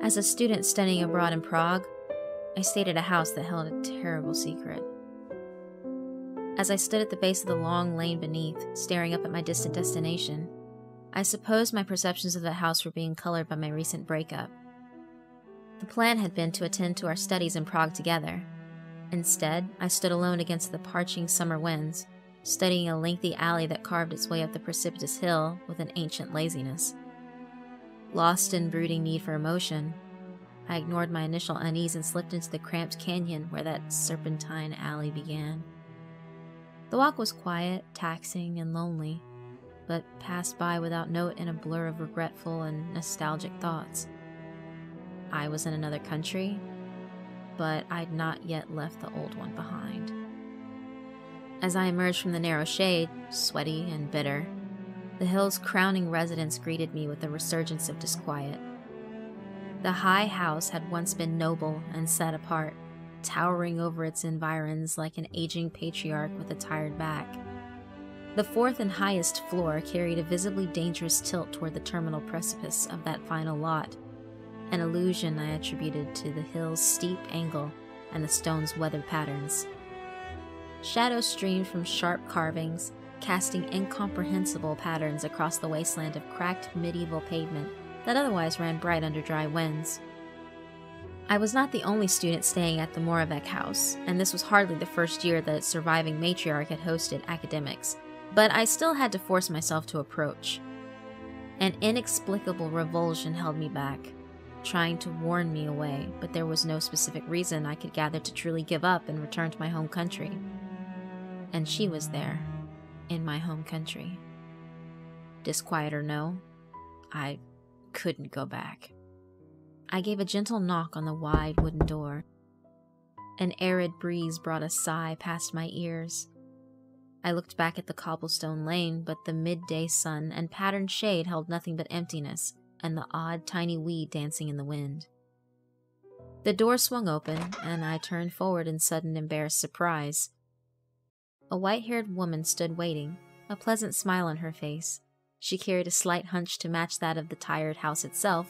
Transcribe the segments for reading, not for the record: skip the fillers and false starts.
As a student studying abroad in Prague, I stayed at a house that held a terrible secret. As I stood at the base of the long lane beneath, staring up at my distant destination, I supposed my perceptions of the house were being colored by my recent breakup. The plan had been to attend to our studies in Prague together. Instead, I stood alone against the parching summer winds, studying a lengthy alley that carved its way up the precipitous hill with an ancient laziness. Lost in brooding need for emotion, I ignored my initial unease and slipped into the cramped canyon where that serpentine alley began. The walk was quiet, taxing, and lonely, but passed by without note in a blur of regretful and nostalgic thoughts. I was in another country, but I'd not yet left the old one behind. As I emerged from the narrow shade, sweaty and bitter, the hill's crowning residence greeted me with a resurgence of disquiet. The high house had once been noble and set apart, towering over its environs like an aging patriarch with a tired back. The fourth and highest floor carried a visibly dangerous tilt toward the terminal precipice of that final lot, an illusion I attributed to the hill's steep angle and the stone's weathered patterns. Shadows streamed from sharp carvings, casting incomprehensible patterns across the wasteland of cracked medieval pavement that otherwise ran bright under dry winds. I was not the only student staying at the Moravec house, and this was hardly the first year that its surviving matriarch had hosted academics, but I still had to force myself to approach. An inexplicable revulsion held me back, trying to warn me away, but there was no specific reason I could gather to truly give up and return to my home country. And she was there, in my home country. Disquiet or no, I couldn't go back. I gave a gentle knock on the wide wooden door. An arid breeze brought a sigh past my ears. I looked back at the cobblestone lane, but the midday sun and patterned shade held nothing but emptiness and the odd tiny weed dancing in the wind. The door swung open, and I turned forward in sudden embarrassed surprise. A white-haired woman stood waiting, a pleasant smile on her face. She carried a slight hunch to match that of the tired house itself,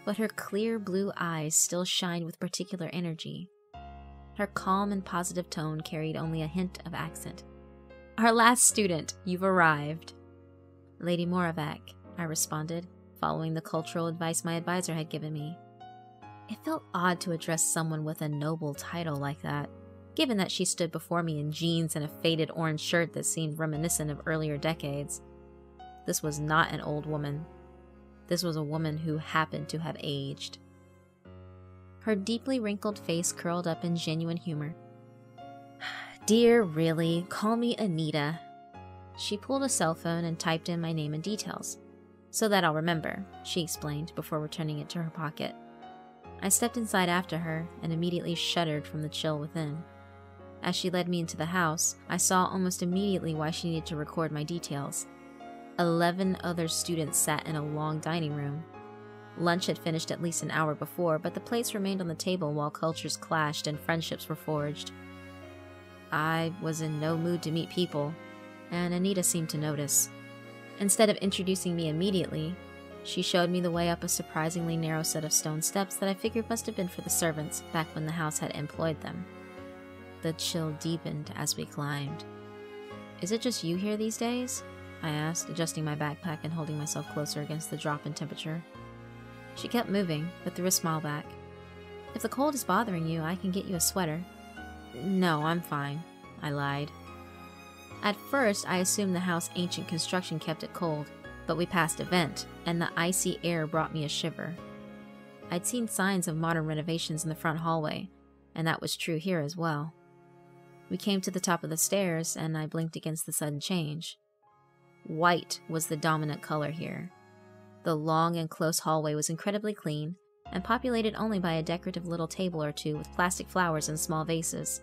but her clear blue eyes still shined with particular energy. Her calm and positive tone carried only a hint of accent. "Our last student, you've arrived." "Lady Moravec," I responded, following the cultural advice my advisor had given me. It felt odd to address someone with a noble title like that, given that she stood before me in jeans and a faded orange shirt that seemed reminiscent of earlier decades. This was not an old woman. This was a woman who happened to have aged. Her deeply wrinkled face curled up in genuine humor. "Dear, really, call me Anita." She pulled a cell phone and typed in my name and details. "So that I'll remember," she explained before returning it to her pocket. I stepped inside after her and immediately shuddered from the chill within. As she led me into the house, I saw almost immediately why she needed to record my details. 11 other students sat in a long dining room. Lunch had finished at least an hour before, but the plates remained on the table while cultures clashed and friendships were forged. I was in no mood to meet people, and Anita seemed to notice. Instead of introducing me immediately, she showed me the way up a surprisingly narrow set of stone steps that I figured must have been for the servants back when the house had employed them. The chill deepened as we climbed. "Is it just you here these days?" I asked, adjusting my backpack and holding myself closer against the drop in temperature. She kept moving, but threw a smile back. "If the cold is bothering you, I can get you a sweater." "No, I'm fine," I lied. At first, I assumed the house's ancient construction kept it cold, but we passed a vent, and the icy air brought me a shiver. I'd seen signs of modern renovations in the front hallway, and that was true here as well. We came to the top of the stairs, and I blinked against the sudden change. White was the dominant color here. The long and close hallway was incredibly clean, and populated only by a decorative little table or two with plastic flowers in small vases.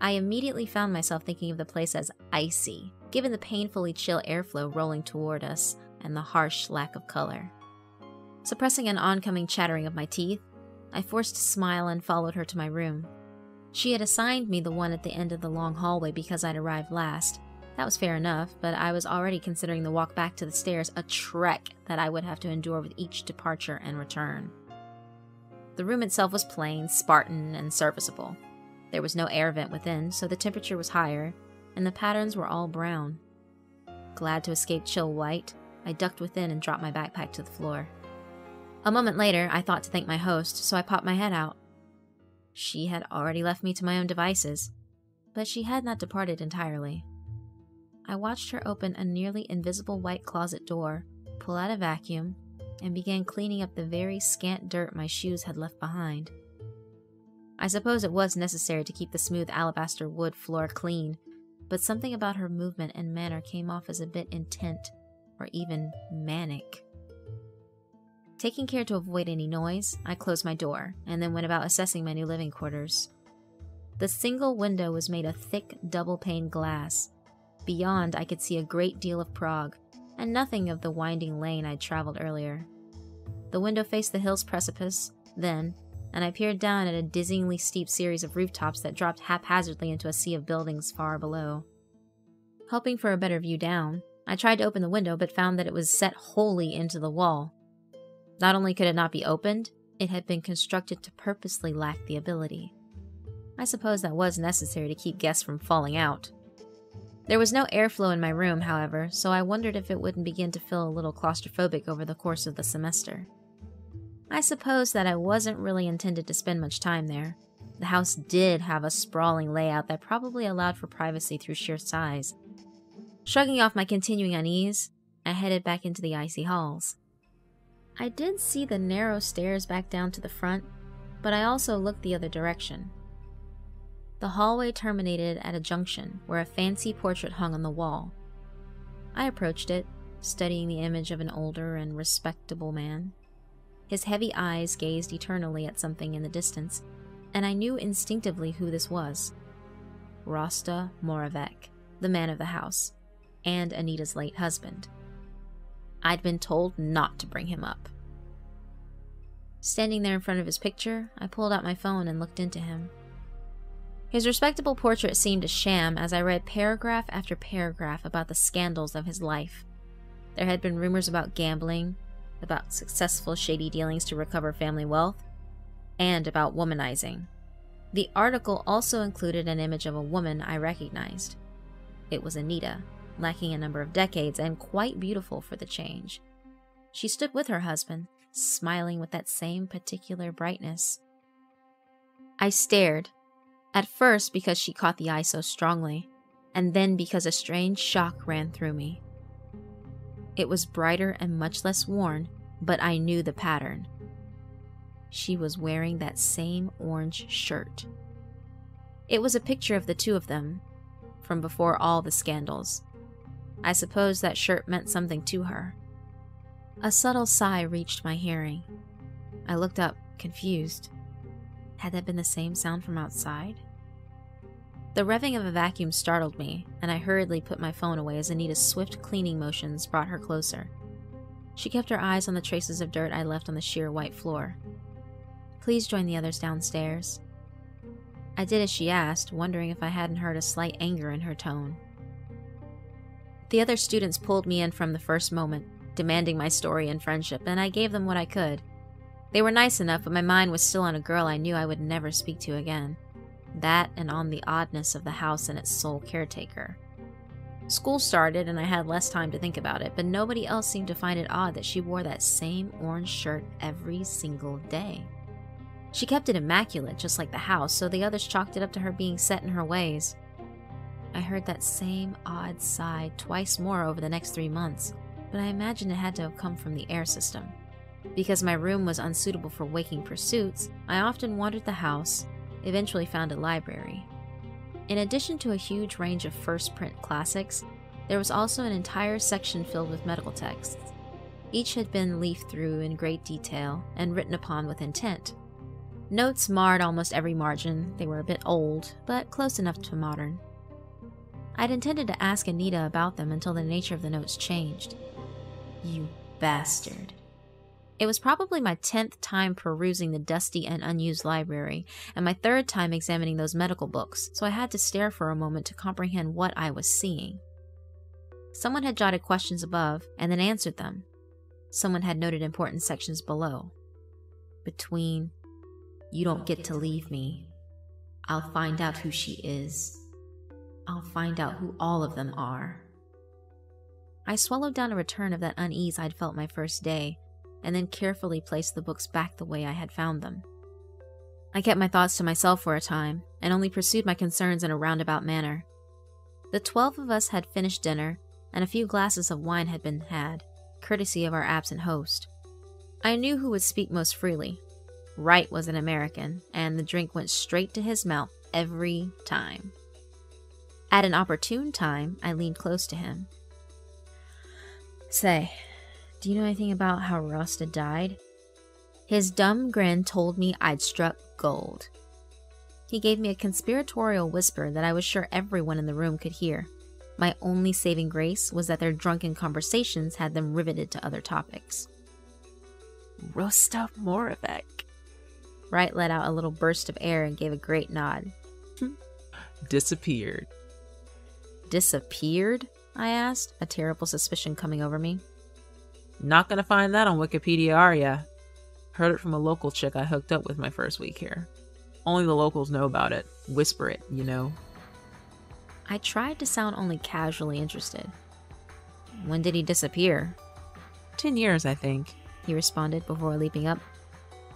I immediately found myself thinking of the place as icy, given the painfully chill airflow rolling toward us and the harsh lack of color. Suppressing an oncoming chattering of my teeth, I forced a smile and followed her to my room. She had assigned me the one at the end of the long hallway because I'd arrived last. That was fair enough, but I was already considering the walk back to the stairs a trek that I would have to endure with each departure and return. The room itself was plain, Spartan, and serviceable. There was no air vent within, so the temperature was higher, and the patterns were all brown. Glad to escape chill white, I ducked within and dropped my backpack to the floor. A moment later, I thought to thank my host, so I popped my head out. She had already left me to my own devices, but she had not departed entirely. I watched her open a nearly invisible white closet door, pull out a vacuum, and began cleaning up the very scant dirt my shoes had left behind. I suppose it was necessary to keep the smooth alabaster wood floor clean, but something about her movement and manner came off as a bit intent, or even manic. Taking care to avoid any noise, I closed my door, and then went about assessing my new living quarters. The single window was made of thick, double-pane glass. Beyond, I could see a great deal of Prague, and nothing of the winding lane I'd traveled earlier. The window faced the hill's precipice, then, and I peered down at a dizzyingly steep series of rooftops that dropped haphazardly into a sea of buildings far below. Hoping for a better view down, I tried to open the window but found that it was set wholly into the wall. Not only could it not be opened, it had been constructed to purposely lack the ability. I suppose that was necessary to keep guests from falling out. There was no airflow in my room, however, so I wondered if it wouldn't begin to feel a little claustrophobic over the course of the semester. I suppose that I wasn't really intended to spend much time there. The house did have a sprawling layout that probably allowed for privacy through sheer size. Shrugging off my continuing unease, I headed back into the icy halls. I did see the narrow stairs back down to the front, but I also looked the other direction. The hallway terminated at a junction where a fancy portrait hung on the wall. I approached it, studying the image of an older and respectable man. His heavy eyes gazed eternally at something in the distance, and I knew instinctively who this was. Rosta Moravec, the man of the house, and Anita's late husband. I'd been told not to bring him up. Standing there in front of his picture, I pulled out my phone and looked into him. His respectable portrait seemed a sham as I read paragraph after paragraph about the scandals of his life. There had been rumors about gambling, about successful shady dealings to recover family wealth, and about womanizing. The article also included an image of a woman I recognized. It was Anita, lacking a number of decades and quite beautiful for the change. She stood with her husband, smiling with that same particular brightness. I stared, at first because she caught the eye so strongly, and then because a strange shock ran through me. It was brighter and much less worn, but I knew the pattern. She was wearing that same orange shirt. It was a picture of the two of them, from before all the scandals. I suppose that shirt meant something to her. A subtle sigh reached my hearing. I looked up, confused. Had that been the same sound from outside? The revving of a vacuum startled me, and I hurriedly put my phone away as Anita's swift cleaning motions brought her closer. She kept her eyes on the traces of dirt I left on the sheer white floor. "Please join the others downstairs." I did as she asked, wondering if I hadn't heard a slight anger in her tone. The other students pulled me in from the first moment, demanding my story and friendship, and I gave them what I could. They were nice enough, but my mind was still on a girl I knew I would never speak to again. That and on the oddness of the house and its sole caretaker. School started and I had less time to think about it, but nobody else seemed to find it odd that she wore that same orange shirt every single day. She kept it immaculate, just like the house, so the others chalked it up to her being set in her ways. I heard that same odd sigh twice more over the next 3 months, but I imagine it had to have come from the air system. Because my room was unsuitable for waking pursuits, I often wandered the house, eventually found a library. In addition to a huge range of first print classics, there was also an entire section filled with medical texts. Each had been leafed through in great detail and written upon with intent. Notes marred almost every margin. They were a bit old, but close enough to modern. I'd intended to ask Anita about them until the nature of the notes changed. "You bastard." It was probably my 10th time perusing the dusty and unused library, and my 3rd time examining those medical books, so I had to stare for a moment to comprehend what I was seeing. Someone had jotted questions above, and then answered them. Someone had noted important sections below. Between, You don't get to leave me. I'll find out who she is. I'll find out who all of them are. I swallowed down a return of that unease I'd felt my first day, and then carefully placed the books back the way I had found them. I kept my thoughts to myself for a time, and only pursued my concerns in a roundabout manner. The 12 of us had finished dinner, and a few glasses of wine had been had, courtesy of our absent host. I knew who would speak most freely. Wright was an American, and the drink went straight to his mouth every time. At an opportune time, I leaned close to him. Say, do you know anything about how Rosta died? His dumb grin told me I'd struck gold. He gave me a conspiratorial whisper that I was sure everyone in the room could hear. My only saving grace was that their drunken conversations had them riveted to other topics. Rosta Moravec. Wright let out a little burst of air and gave a great nod. Disappeared. Disappeared? I asked, a terrible suspicion coming over me. Not gonna find that on Wikipedia, are ya? Heard it from a local chick I hooked up with my first week here. Only the locals know about it. Whisper it, you know. I tried to sound only casually interested. When did he disappear? 10 years, I think, he responded before leaping up.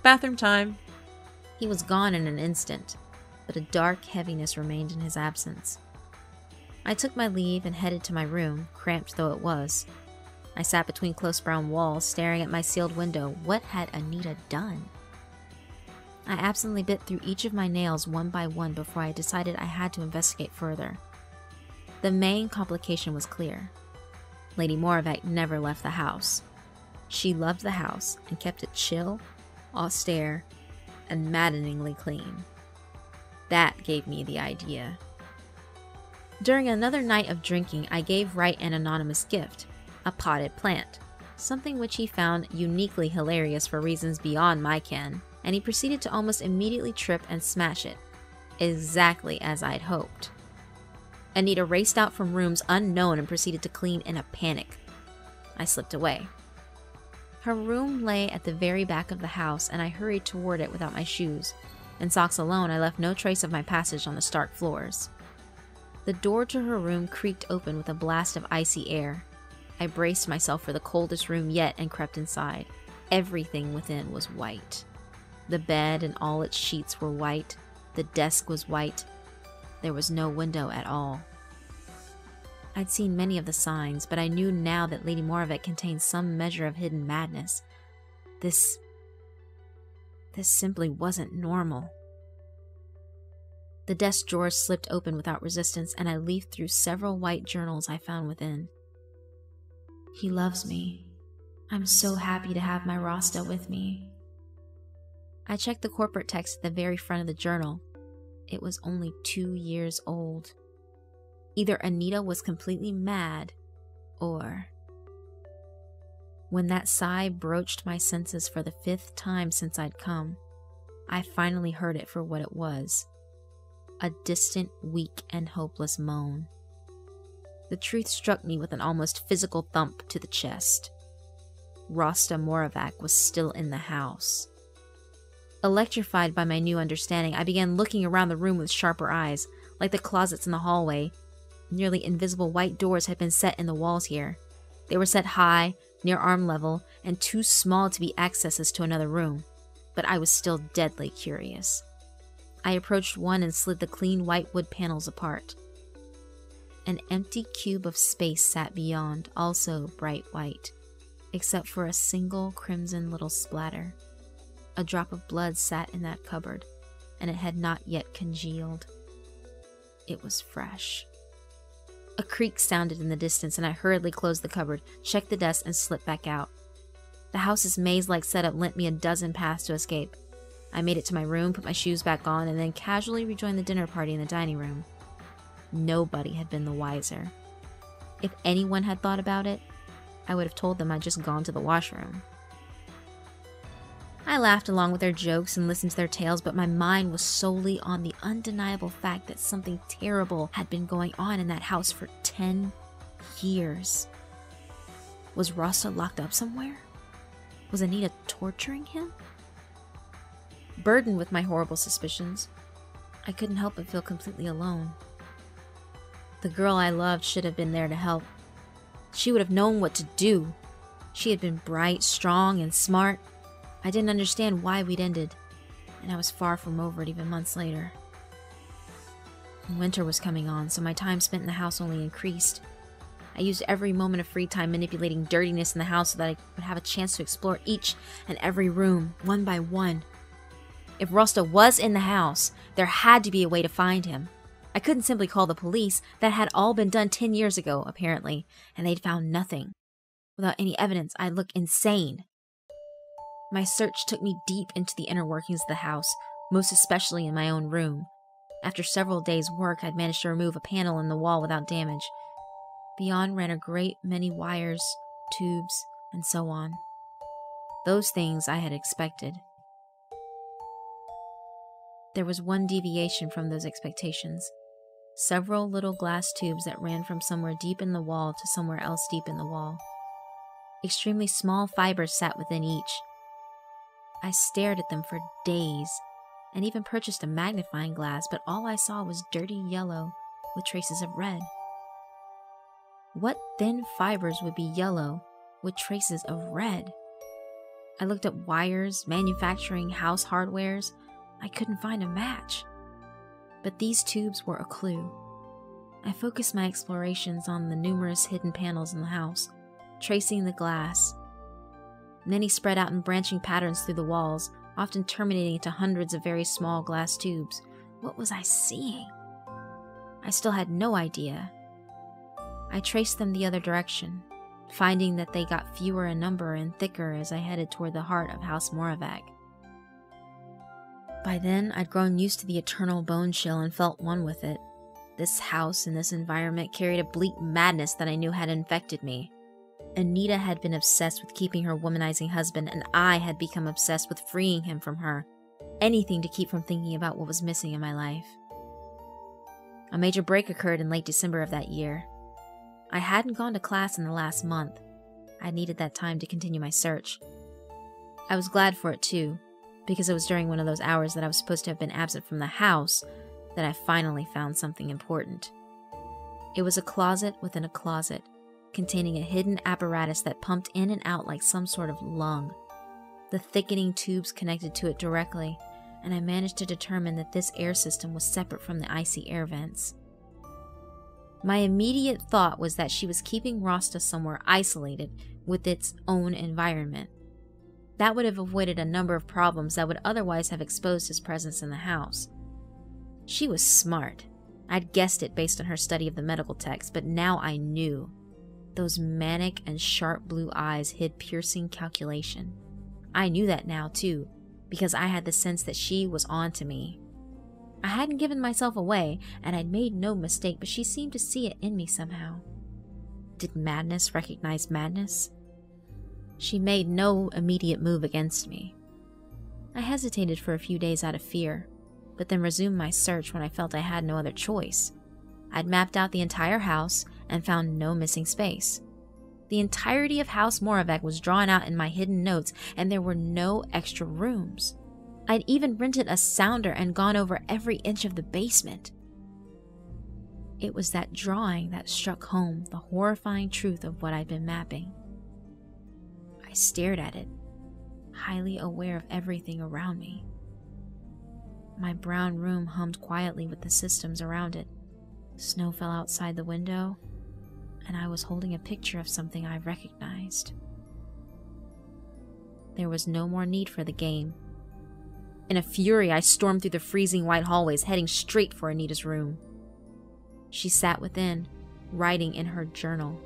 Bathroom time. He was gone in an instant, but a dark heaviness remained in his absence. I took my leave and headed to my room, cramped though it was. I sat between close brown walls, staring at my sealed window. What had Anita done? I absently bit through each of my nails one by one before I decided I had to investigate further. The main complication was clear. Lady Moravec never left the house. She loved the house and kept it chill, austere, and maddeningly clean. That gave me the idea. During another night of drinking, I gave Wright an anonymous gift, a potted plant, something which he found uniquely hilarious for reasons beyond my ken, and he proceeded to almost immediately trip and smash it, exactly as I'd hoped. Anita raced out from rooms unknown and proceeded to clean in a panic. I slipped away. Her room lay at the very back of the house, and I hurried toward it without my shoes. In socks alone, I left no trace of my passage on the stark floors. The door to her room creaked open with a blast of icy air. I braced myself for the coldest room yet and crept inside. Everything within was white. The bed and all its sheets were white. The desk was white. There was no window at all. I'd seen many of the signs, but I knew now that Lady Moravec contained some measure of hidden madness. This simply wasn't normal. The desk drawers slipped open without resistance, and I leafed through several white journals I found within. He loves me. I'm so happy to have my Rosta with me. I checked the corporate text at the very front of the journal. It was only 2 years old. Either Anita was completely mad, or... When that sigh broached my senses for the 5th time since I'd come, I finally heard it for what it was. A distant, weak, and hopeless moan. The truth struck me with an almost physical thump to the chest. Rosta Moravec was still in the house. Electrified by my new understanding, I began looking around the room with sharper eyes. Like the closets in the hallway, nearly invisible white doors had been set in the walls here. They were set high, near arm level, and too small to be accesses to another room. But I was still deadly curious. I approached one and slid the clean white wood panels apart. An empty cube of space sat beyond, also bright white, except for a single crimson little splatter. A drop of blood sat in that cupboard, and it had not yet congealed. It was fresh. A creak sounded in the distance, and I hurriedly closed the cupboard, checked the desk, and slipped back out. The house's maze-like setup lent me a dozen paths to escape. I made it to my room, put my shoes back on, and then casually rejoined the dinner party in the dining room. Nobody had been the wiser. If anyone had thought about it, I would have told them I'd just gone to the washroom. I laughed along with their jokes and listened to their tales, but my mind was solely on the undeniable fact that something terrible had been going on in that house for 10 years. Was Rosta locked up somewhere? Was Anita torturing him? Burdened with my horrible suspicions, I couldn't help but feel completely alone. The girl I loved should have been there to help. She would have known what to do. She had been bright, strong, and smart. I didn't understand why we'd ended, and I was far from over it even months later. Winter was coming on, so my time spent in the house only increased. I used every moment of free time manipulating dirtiness in the house so that I would have a chance to explore each and every room, one by one. If Rosta was in the house, there had to be a way to find him. I couldn't simply call the police. That had all been done 10 years ago, apparently, and they'd found nothing. Without any evidence, I'd look insane. My search took me deep into the inner workings of the house, most especially in my own room. After several days' work, I'd managed to remove a panel in the wall without damage. Beyond ran a great many wires, tubes, and so on. Those things I had expected. There was one deviation from those expectations. Several little glass tubes that ran from somewhere deep in the wall to somewhere else deep in the wall. Extremely small fibers sat within each. I stared at them for days, and even purchased a magnifying glass, but all I saw was dirty yellow with traces of red. What thin fibers would be yellow with traces of red? I looked at wires, manufacturing, house hardwares. I couldn't find a match. But these tubes were a clue. I focused my explorations on the numerous hidden panels in the house, tracing the glass. Many spread out in branching patterns through the walls, often terminating into hundreds of very small glass tubes. What was I seeing? I still had no idea. I traced them the other direction, finding that they got fewer in number and thicker as I headed toward the heart of House Moravec. By then, I'd grown used to the eternal bone chill and felt one with it. This house and this environment carried a bleak madness that I knew had infected me. Anita had been obsessed with keeping her womanizing husband, and I had become obsessed with freeing him from her. Anything to keep from thinking about what was missing in my life. A major break occurred in late December of that year. I hadn't gone to class in the last month. I needed that time to continue my search. I was glad for it too, because it was during one of those hours that I was supposed to have been absent from the house that I finally found something important. It was a closet within a closet, containing a hidden apparatus that pumped in and out like some sort of lung. The thickening tubes connected to it directly, and I managed to determine that this air system was separate from the icy air vents. My immediate thought was that she was keeping Rosta somewhere isolated with its own environment. That would have avoided a number of problems that would otherwise have exposed his presence in the house. She was smart. I'd guessed it based on her study of the medical text, but now I knew. Those manic and sharp blue eyes hid piercing calculation. I knew that now, too, because I had the sense that she was on to me. I hadn't given myself away, and I'd made no mistake, but she seemed to see it in me somehow. Did madness recognize madness? She made no immediate move against me. I hesitated for a few days out of fear, but then resumed my search when I felt I had no other choice. I'd mapped out the entire house and found no missing space. The entirety of House Moravec was drawn out in my hidden notes, and there were no extra rooms. I'd even rented a sounder and gone over every inch of the basement. It was that drawing that struck home the horrifying truth of what I'd been mapping. I stared at it, highly aware of everything around me. My brown room hummed quietly with the systems around it. Snow fell outside the window, and I was holding a picture of something I recognized. There was no more need for the game. In a fury, I stormed through the freezing white hallways, heading straight for Anita's room. She sat within, writing in her journal.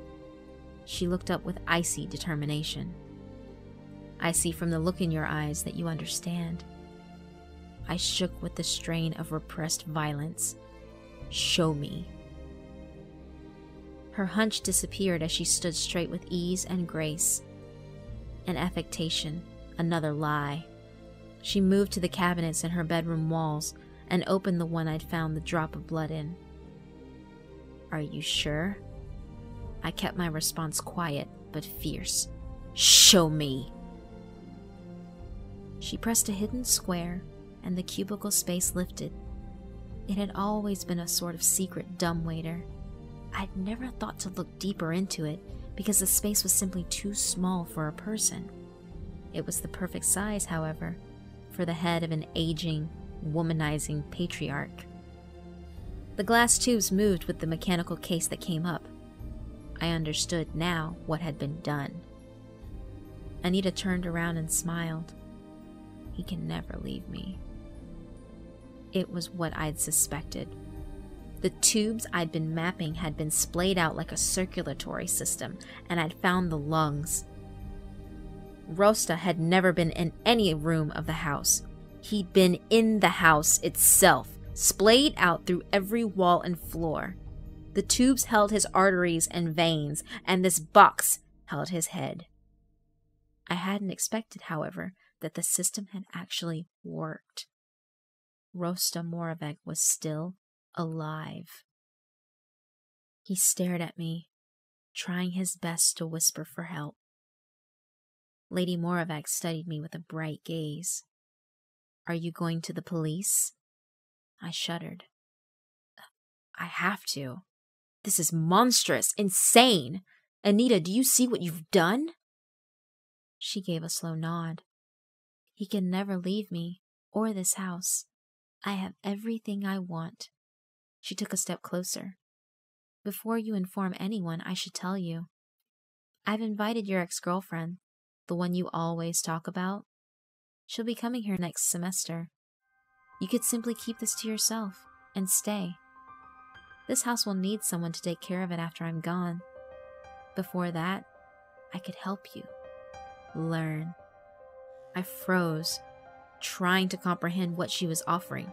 She looked up with icy determination. I see from the look in your eyes that you understand. I shook with the strain of repressed violence. Show me. Her hunch disappeared as she stood straight with ease and grace. An affectation, another lie. She moved to the cabinets in her bedroom walls and opened the one I'd found the drop of blood in. Are you sure? I kept my response quiet but fierce. Show me. She pressed a hidden square and the cubicle space lifted. It had always been a sort of secret dumbwaiter. I'd never thought to look deeper into it because the space was simply too small for a person. It was the perfect size, however, for the head of an aging, womanizing patriarch. The glass tubes moved with the mechanical case that came up. I understood now what had been done. Anita turned around and smiled. He can never leave me. It was what I'd suspected. The tubes I'd been mapping had been splayed out like a circulatory system, and I'd found the lungs. Rosta had never been in any room of the house. He'd been in the house itself, splayed out through every wall and floor. The tubes held his arteries and veins, and this box held his head. I hadn't expected, however, that the system had actually worked. Rosta Moravec was still alive. He stared at me, trying his best to whisper for help. Lady Moravec studied me with a bright gaze. "Are you going to the police?" I shuddered. "I have to. This is monstrous, insane. Anita, do you see what you've done?" She gave a slow nod. "He can never leave me, or this house. I have everything I want." She took a step closer. "Before you inform anyone, I should tell you. I've invited your ex-girlfriend, the one you always talk about. She'll be coming here next semester. You could simply keep this to yourself and stay. This house will need someone to take care of it after I'm gone. Before that, I could help you. Learn." I froze, trying to comprehend what she was offering.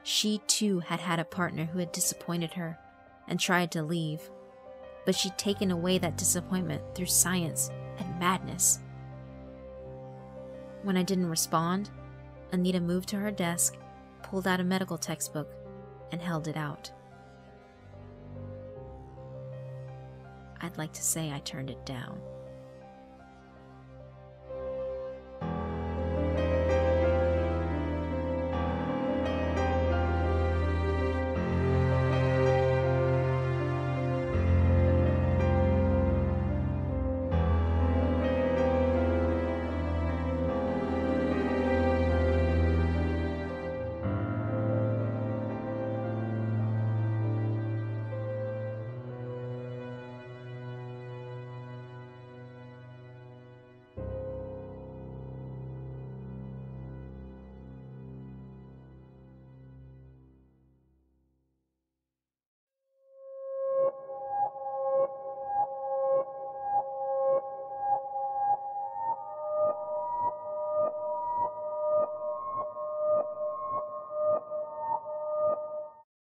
She too had had a partner who had disappointed her and tried to leave, but she'd taken away that disappointment through science and madness. When I didn't respond, Anita moved to her desk, pulled out a medical textbook, and held it out. I'd like to say I turned it down.